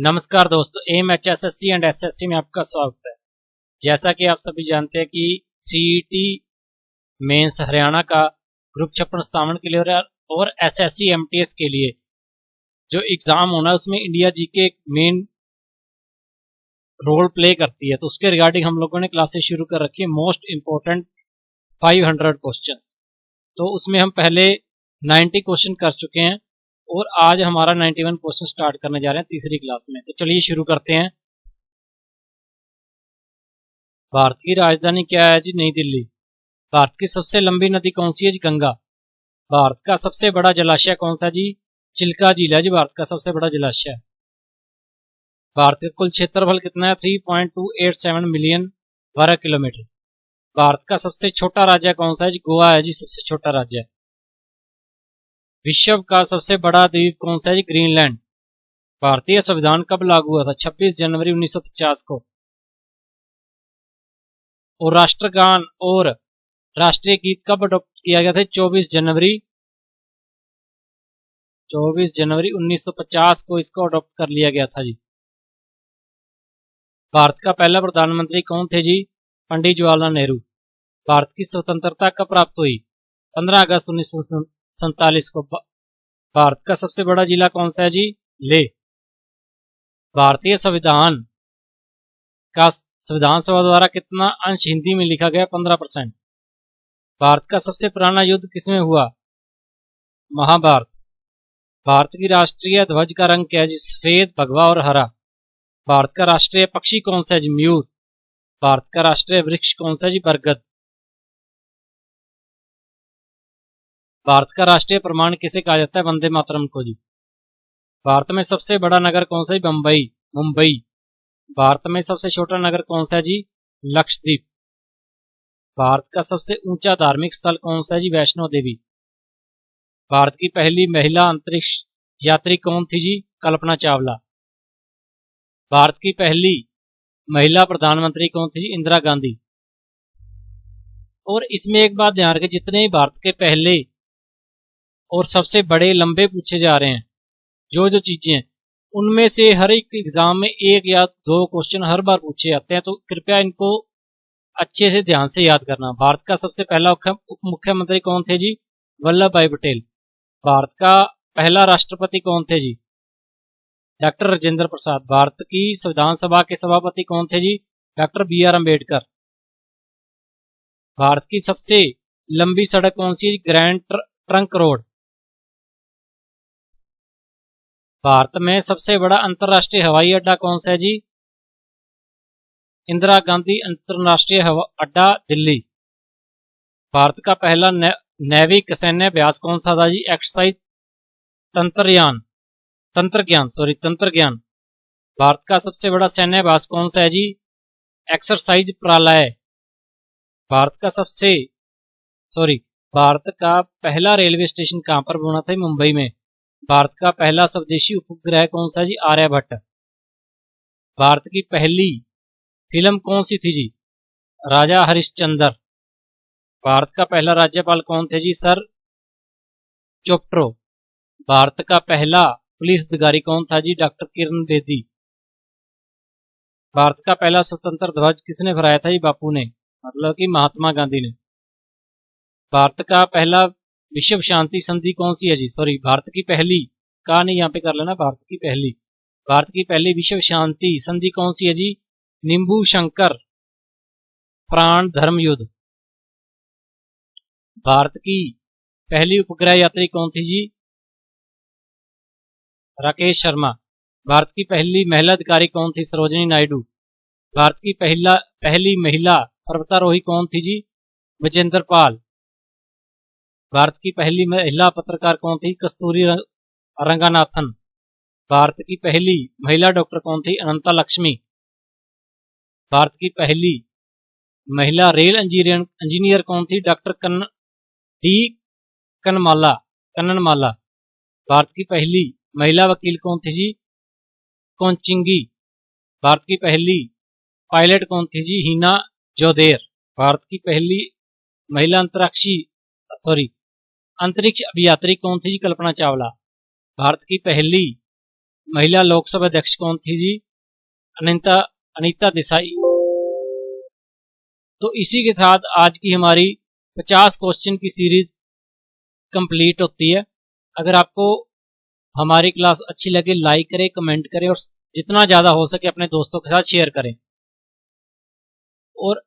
नमस्कार दोस्तों, AIMHSSC and SSC में आपका स्वागत है। जैसा कि आप सभी जानते हैं कि CET मेंस हरियाणा का ग्रुप 56 प्रस्तावना के लिए और SSC MTS के लिए जो एग्ज़ाम होना है उसमें इंडिया जीके एक मेन रोल प्ले करती है। तो उसके रिगार्डिंग हम लोगों ने क्लासेस शुरू कर रखी है, मोस्ट इम्पोर्टेंट 500 क्वेश्चंस। तो उसमें हम पहले 90 क्वेश्चन कर चुके हैं और आज हमारा 91 क्वेश्चन स्टार्ट करने जा रहे हैं तीसरी क्लास में। तो चलिए शुरू करते हैं। भारत की राजधानी क्या है जी? नई दिल्ली। भारत की सबसे लंबी नदी कौन सी है जी? गंगा। भारत का सबसे बड़ा जलाशय कौन सा जी? चिल्का झील है जी भारत का सबसे बड़ा जलाशय। भारत का कुल क्षेत्रफल कितना है? 3.287 मिलियन वर्ग किलोमीटर। भारत का सबसे छोटा राज्य कौन सा है जी? गोवा है जी सबसे छोटा राज्य। विश्व का सबसे बड़ा द्वीप कौन सा है जी? ग्रीनलैंड। भारतीय संविधान कब लागू हुआ था? 26 जनवरी 1950 को। और राष्ट्रगान और राष्ट्रीय गीत कब अडॉप्ट किया गया था? 24 जनवरी 1950 को इसको अडॉप्ट कर लिया गया था जी। भारत का पहला प्रधानमंत्री कौन थे जी? पंडित जवाहरलाल नेहरू। भारत की स्वतंत्रता कब प्राप्त हुई? 15 अगस्त 1947 को। भारत का सबसे बड़ा जिला कौन सा है जी? लेह। भारतीय संविधान का संविधान सभा द्वारा कितना अंश हिंदी में लिखा गया? 15%। भारत का सबसे पुराना युद्ध किसमें हुआ? महाभारत। भारत की राष्ट्रीय ध्वज का रंग क्या है जी? सफेद, भगवा और हरा। भारत का राष्ट्रीय पक्षी कौन सा है जी? मयूर। भारत का राष्ट्रीय वृक्ष कौन सा है जी? बरगद। भारत का राष्ट्रीय प्रमाण किसे कहा जाता है? वंदे मातरम को जी। भारत में सबसे बड़ा नगर कौन सा है? मुंबई। भारत में सबसे छोटा नगर कौन सा है जी? लक्षद्वीप। भारत का सबसे ऊंचा धार्मिक स्थल कौन सा है जी? वैष्णो देवी। भारत की पहली महिला अंतरिक्ष यात्री कौन थी जी? कल्पना चावला। भारत की पहली महिला प्रधानमंत्री कौन थी जी? इंदिरा गांधी। और इसमें एक बात ध्यान रखें, जितने भारत के पहले और सबसे बड़े लंबे पूछे जा रहे हैं जो चीजें हैं, उनमें से हर एक एग्जाम में एक या दो क्वेश्चन हर बार पूछे जाते हैं। तो कृपया इनको अच्छे से ध्यान से याद करना। भारत का सबसे पहला उप मुख्यमंत्री कौन थे जी? वल्लभ भाई पटेल। भारत का पहला राष्ट्रपति कौन थे जी? डॉक्टर राजेंद्र प्रसाद। भारत की संविधान सभा के सभापति कौन थे जी? Doctor BR Ambedkar. भारत की सबसे लंबी सड़क कौन सी है? Grand trunk road. भारत में सबसे बड़ा अंतर्राष्ट्रीय हवाई अड्डा कौन सा है जी? इंदिरा गांधी अंतर्राष्ट्रीय अड्डा दिल्ली। भारत का पहला नैविक सैन्य अभ्यास कौन सा था जी? एक्सरसाइज तंत्रज्ञान। भारत का सबसे बड़ा सैन्य अभ्यास कौन सा है जी? एक्सरसाइज प्रलय। भारत का पहला रेलवे स्टेशन कहां पर बना था? मुंबई में। भारत का पहला स्वदेशी उपग्रह कौन सा जी? आर्यभट्ट। भारत की पहली फिल्म कौन सी थी जी? राजा हरिश्चंद्र। भारत का पहला राज्यपाल कौन थे जी? सर चोप्टो। भारत का पहला पुलिस अधिकारी कौन था जी? डॉक्टर किरण बेदी। भारत का पहला स्वतंत्र ध्वज किसने फहराया था जी? बापू ने, मतलब कि महात्मा गांधी ने। भारत का पहला विश्व शांति संधि कौन सी है जी? भारत की पहली का नहीं, यहाँ पे कर लेना, भारत की पहली विश्व शांति संधि कौन सी है जी? नींबू शंकर प्राण धर्म युद्ध। भारत की पहली उपग्रह यात्री कौन थी जी? राकेश शर्मा। भारत की पहली महिला अधिकारी कौन थी? सरोजिनी नायडू। भारत की पहली महिला पर्वतारोही कौन थी जी? विजेंद्र पाल। भारत की पहली महिला पत्रकार कौन थी? कस्तूरी रंगनाथन। भारत की पहली महिला डॉक्टर कौन थी? अनंता लक्ष्मी। भारत की पहली महिला रेल इंजीनियर कौन थी? डॉक्टर कन्ननमाला। भारत की पहली महिला वकील कौन थी जी? कोनचिंगी। भारत की पहली पायलट कौन थी जी? हीना जोधेर। भारत की पहली महिला अंतरिक्ष अभियात्री कौन थी जी? कल्पना चावला। भारत की पहली महिला लोकसभा अध्यक्ष कौन थी जी? अनीता देसाई। तो इसी के साथ आज की हमारी 50 क्वेश्चन की सीरीज कंप्लीट होती है। अगर आपको हमारी क्लास अच्छी लगे लाइक करें, कमेंट करें और जितना ज़्यादा हो सके अपने दोस्तों के साथ शेयर करें। और